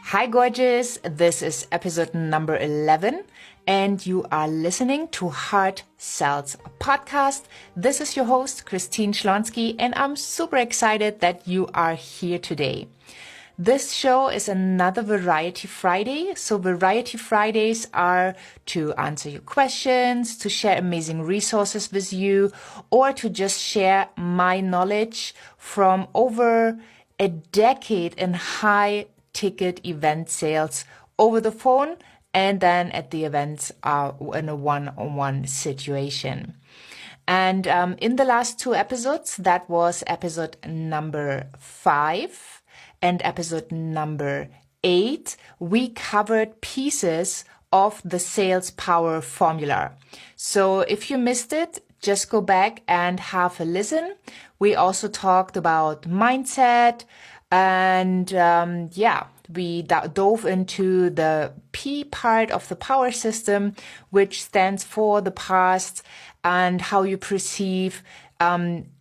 Hi, gorgeous. This is episode number 11, and you are listening to Heart Sells podcast. This is your host, Christine Schlonski, and I'm super excited that you are here today. This show is another Variety Friday. So Variety Fridays are to answer your questions, to share amazing resources with you, or to just share my knowledge from over a decade in high ticket event sales over the phone, and then at the events in a one-on-one situation. And in the last two episodes, that was episode number 5 and episode number 8, we covered pieces of the sales power formula. So if you missed it, just go back and have a listen. We also talked about mindset, and we dove into the P part of the power system, which stands for the past and how you perceive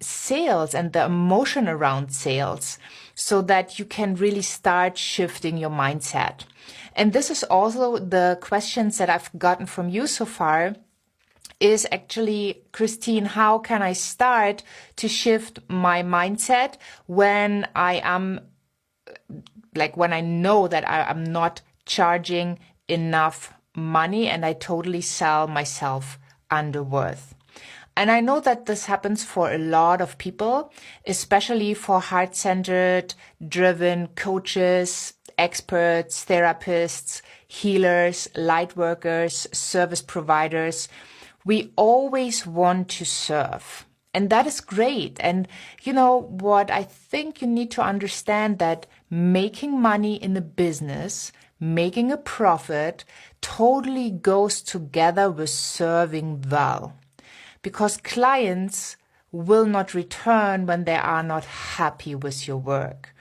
sales and the emotion around sales, so that you can really start shifting your mindset. And this is also the questions that I've gotten from you so far. Is actually, Christine, how can I start to shift my mindset when I am, when I know that I am not charging enough money and I totally sell myself under worth? And I know that this happens for a lot of people, especially for heart-centered, driven coaches, experts, therapists, healers, light workers, service providers. We always want to serve, and that is great. And you know what? I think you need to understand that making money in a business, making a profit, totally goes together with serving well, because clients will not return when they are not happy with your work.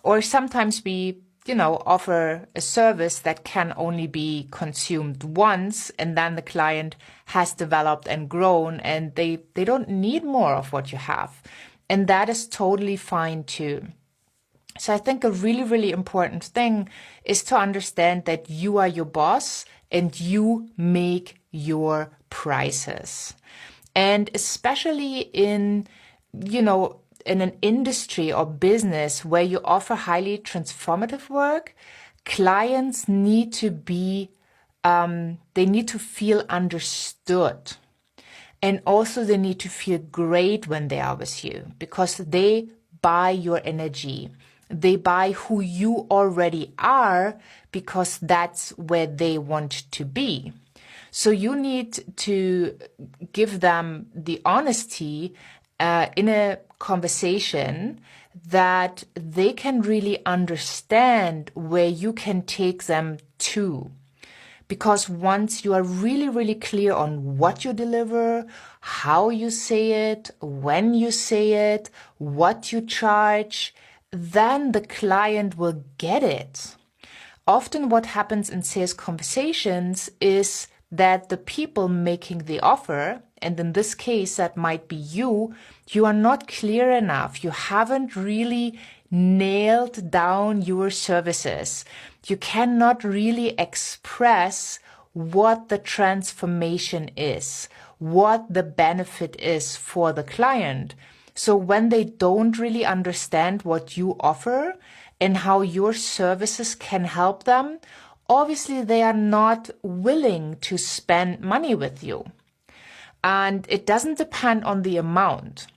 Or sometimes we offer a service that can only be consumed once, and then the client has developed and grown and they don't need more of what you have. And that is totally fine too. So I think a really, really important thing is to understand that you are your boss and you make your prices. And especially in an industry or business where you offer highly transformative work, clients need to be, they need to feel understood. And also they need to feel great when they are with you, because they buy your energy. They buy who you already are, because that's where they want to be. So you need to give them the honesty in a conversation that they can really understand where you can take them to. Because once you are really, really clear on what you deliver, how you say it, when you say it, what you charge, then the client will get it. Often what happens in sales conversations is that the people making the offer, and in this case that might be you are not clear enough. You haven't really nailed down your services. You cannot really express what the transformation is, what the benefit is for the client. So when they don't really understand what you offer and how your services can help them, obviously they are not willing to spend money with you. And it doesn't depend on the amount,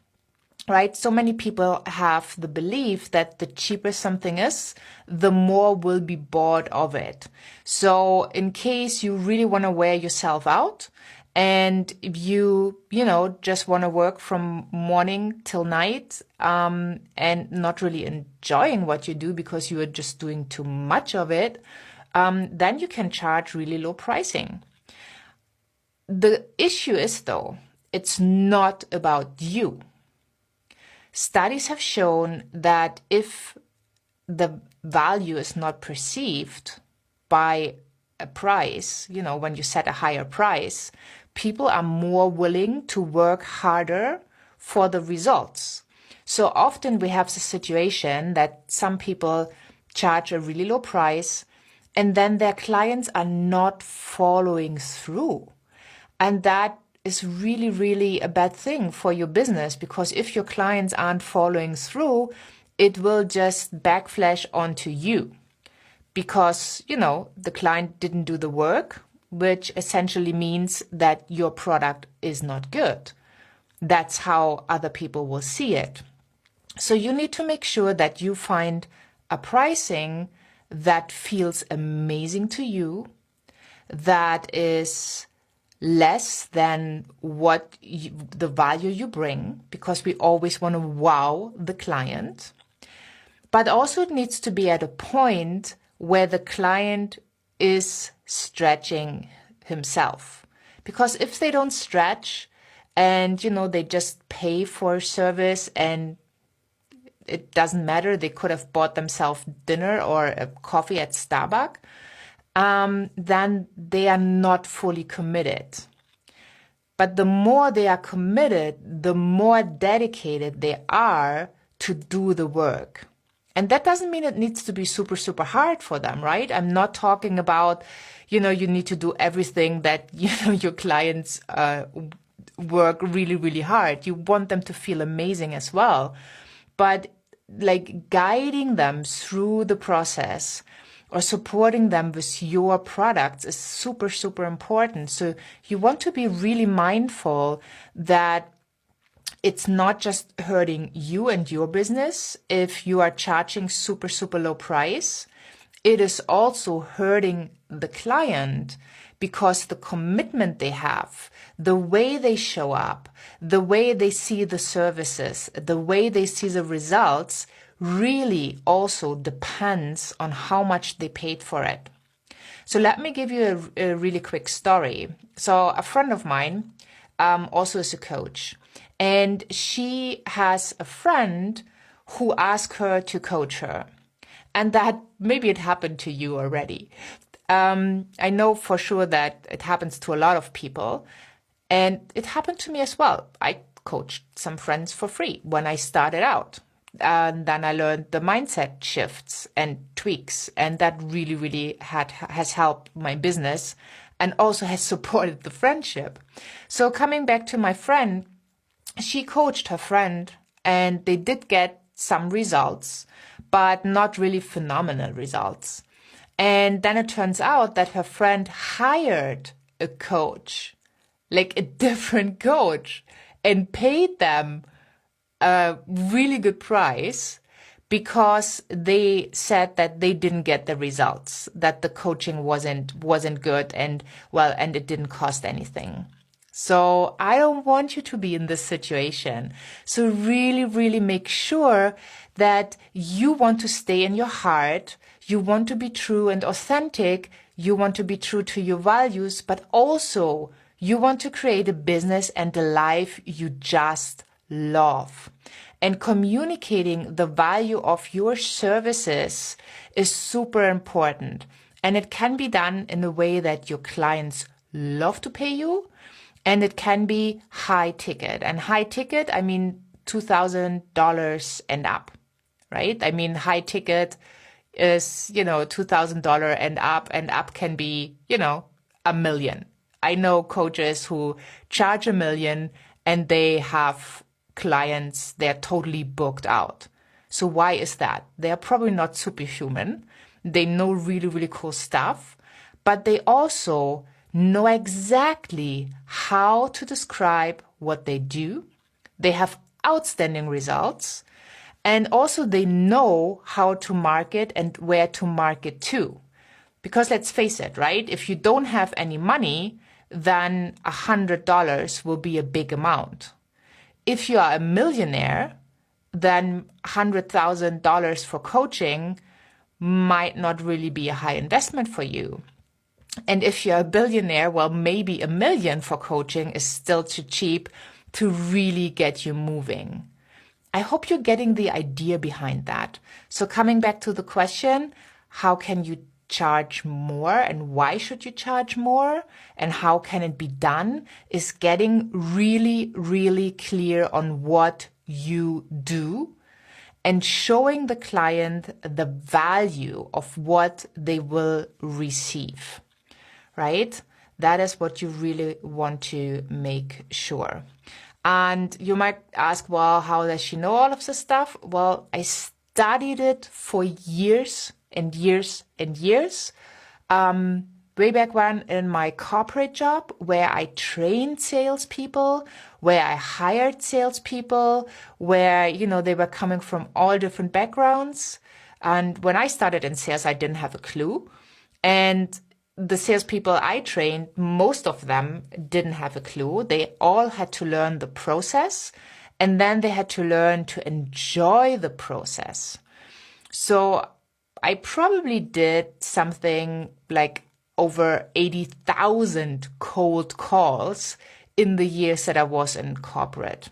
right? So many people have the belief that the cheaper something is, the more will be bought of it. So in case you really want to wear yourself out, and you just want to work from morning till night, and not really enjoying what you do because you are just doing too much of it, then you can charge really low pricing. The issue is, though, it's not about you. Studies have shown that if the value is not perceived by a price, when you set a higher price, people are more willing to work harder for the results. So often we have the situation that some people charge a really low price, and then their clients are not following through. And that is really, really a bad thing for your business, because if your clients aren't following through, it will just backflash onto you, because, the client didn't do the work, which essentially means that your product is not good. That's how other people will see it. So you need to make sure that you find a pricing that feels amazing to you, that is less than the value you bring, because we always want to wow the client. But also it needs to be at a point where the client is stretching himself. Because if they don't stretch and, they just pay for a service and it doesn't matter, they could have bought themselves dinner or a coffee at Starbucks, then they are not fully committed. But the more they are committed, the more dedicated they are to do the work. And that doesn't mean it needs to be super, super hard for them, right? I'm not talking about, you need to do everything that, your clients work really, really hard. You want them to feel amazing as well. But like guiding them through the process or supporting them with your products is super, super important. So you want to be really mindful that it's not just hurting you and your business if you are charging super, super low price. It is also hurting the client, because the commitment they have, the way they show up, the way they see the services, the way they see the results really also depends on how much they paid for it. So let me give you a really quick story. So a friend of mine also is a coach, and she has a friend who asked her to coach her. And that maybe it happened to you already. I know for sure that it happens to a lot of people, and it happened to me as well. I coached some friends for free when I started out. And then I learned the mindset shifts and tweaks, and that really, really has helped my business and also has supported the friendship. So coming back to my friend, she coached her friend and they did get some results, but not really phenomenal results. And then it turns out that her friend hired a coach, like a different coach, and paid them a really good price because they said that they didn't get the results, that the coaching wasn't good, and it didn't cost anything. So I don't want you to be in this situation. So really, really make sure that you want to stay in your heart. You want to be true and authentic. You want to be true to your values, but also you want to create a business and a life you just love. And communicating the value of your services is super important. And it can be done in a way that your clients love to pay you. And it can be high ticket. And high ticket, I mean $2,000 and up, right? I mean, high ticket is, $2,000 and up can be, $1 million. I know coaches who charge $1 million and they have clients, they're totally booked out. So why is that? They're probably not superhuman. They know really, really cool stuff, but they also know exactly how to describe what they do. They have outstanding results. And also they know how to market and where to market to. Because let's face it, right? If you don't have any money, then $100 will be a big amount. If you are a millionaire, then $100,000 for coaching might not really be a high investment for you. And if you're a billionaire, well, maybe $1 million for coaching is still too cheap to really get you moving. I hope you're getting the idea behind that. So coming back to the question, how can you charge more and why should you charge more and how can it be done, is getting really, really clear on what you do and showing the client the value of what they will receive, right? That is what you really want to make sure. And you might ask, well, how does she know all of this stuff? Well, I studied it for years and years and years. Way back when in my corporate job, where I trained salespeople, where I hired salespeople, where, they were coming from all different backgrounds. And when I started in sales, I didn't have a clue. And the salespeople I trained, most of them didn't have a clue. They all had to learn the process, and then they had to learn to enjoy the process. So I probably did something like over 80,000 cold calls in the years that I was in corporate.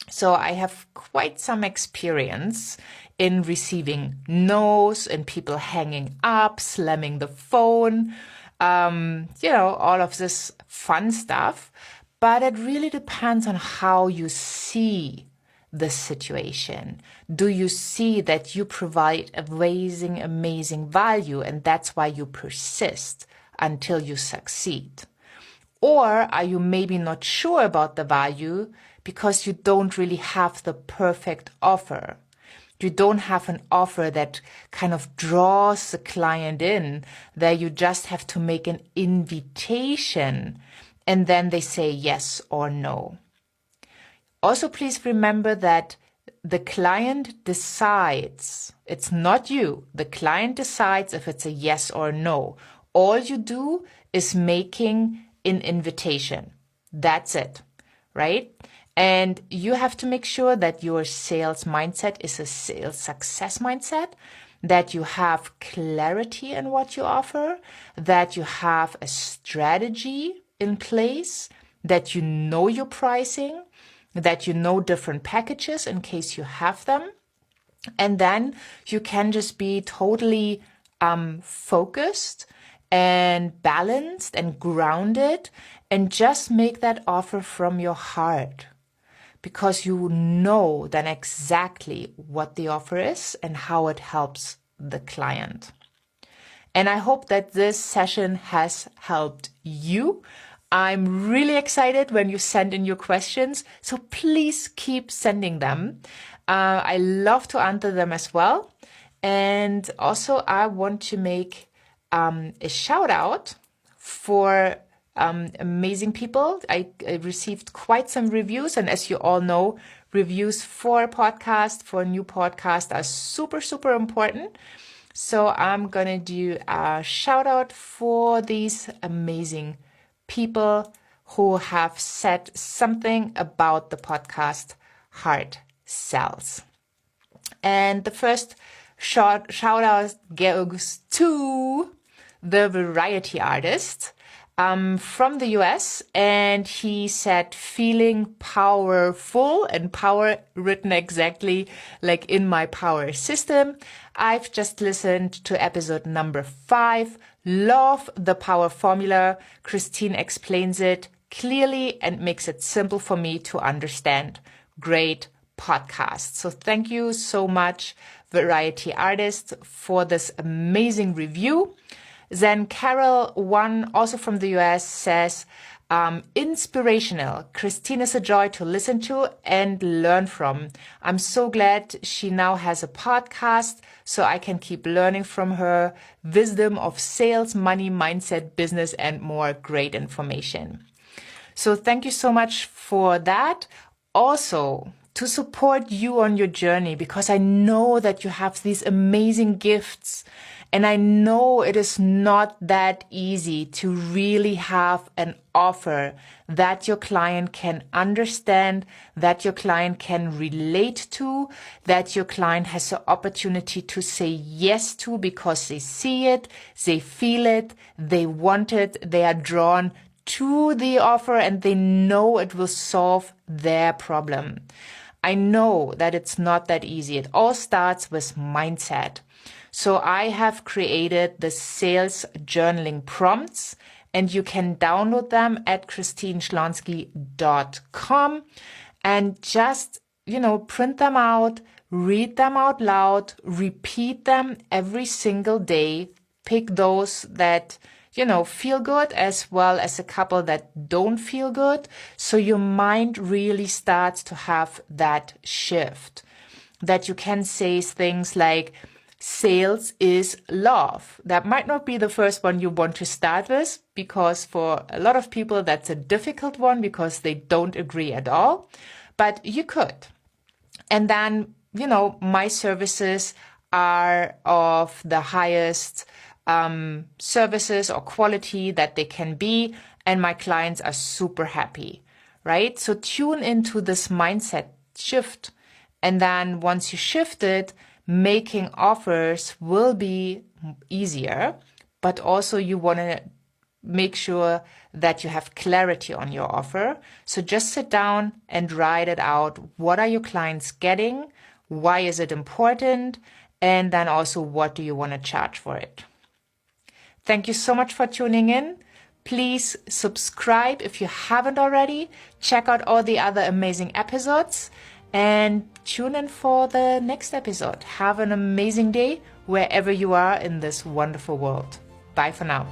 So I have quite some experience in receiving no's and people hanging up, slamming the phone, all of this fun stuff. But it really depends on how you see the situation. Do you see that you provide amazing value, and that's why you persist until you succeed? Or are you maybe not sure about the value because you don't really have the perfect offer? You don't have an offer that kind of draws the client in, that you just have to make an invitation and then they say yes or no. Also, please remember that the client decides. It's not you. The client decides if it's a yes or no. All you do is making an invitation. That's it, right? And you have to make sure that your sales mindset is a sales success mindset, that you have clarity in what you offer, that you have a strategy in place, that you know your pricing, that you know different packages in case you have them. And then you can just be totally focused and balanced and grounded and just make that offer from your heart, because you know then exactly what the offer is and how it helps the client. And I hope that this session has helped you. I'm really excited when you send in your questions, so please keep sending them. I love to answer them as well. And also I want to make a shout out for amazing people. I received quite some reviews, and as you all know, reviews for a podcast, for a new podcast, are super, super important. So I'm gonna do a shout out for these amazing people who have said something about the podcast Heart Sells. And the first shout out goes to the variety artist from the US, and he said feeling powerful, and power written exactly like in my power system. I've just listened to episode number 5. Love the power formula. Christine explains it clearly and makes it simple for me to understand. Great podcast. So thank you so much, variety artist, for this amazing review. Then Carol, one also from the US, says, inspirational. Christine is a joy to listen to and learn from. I'm so glad she now has a podcast so I can keep learning from her. Wisdom of sales, money, mindset, business, and more. Great information. So thank you so much for that. Also, to support you on your journey, because I know that you have these amazing gifts. And I know it is not that easy to really have an offer that your client can understand, that your client can relate to, that your client has the opportunity to say yes to because they see it, they feel it, they want it, they are drawn to the offer, and they know it will solve their problem. I know that it's not that easy. It all starts with mindset. So I have created the sales journaling prompts, and you can download them at christineschlonski.com and just, print them out, read them out loud, repeat them every single day, pick those that, feel good as well as a couple that don't feel good. So your mind really starts to have that shift, that you can say things like, sales is love. That might not be the first one you want to start with, because for a lot of people that's a difficult one because they don't agree at all, but you could. And then, my services are of the highest services or quality that they can be, and my clients are super happy, right? So tune into this mindset shift. And then once you shift it, making offers will be easier, but also you want to make sure that you have clarity on your offer. So just sit down and write it out. What are your clients getting? Why is it important? And then also, what do you want to charge for it? Thank you so much for tuning in. Please subscribe if you haven't already. Check out all the other amazing episodes and tune in for the next episode. Have an amazing day wherever you are in this wonderful world. Bye for now.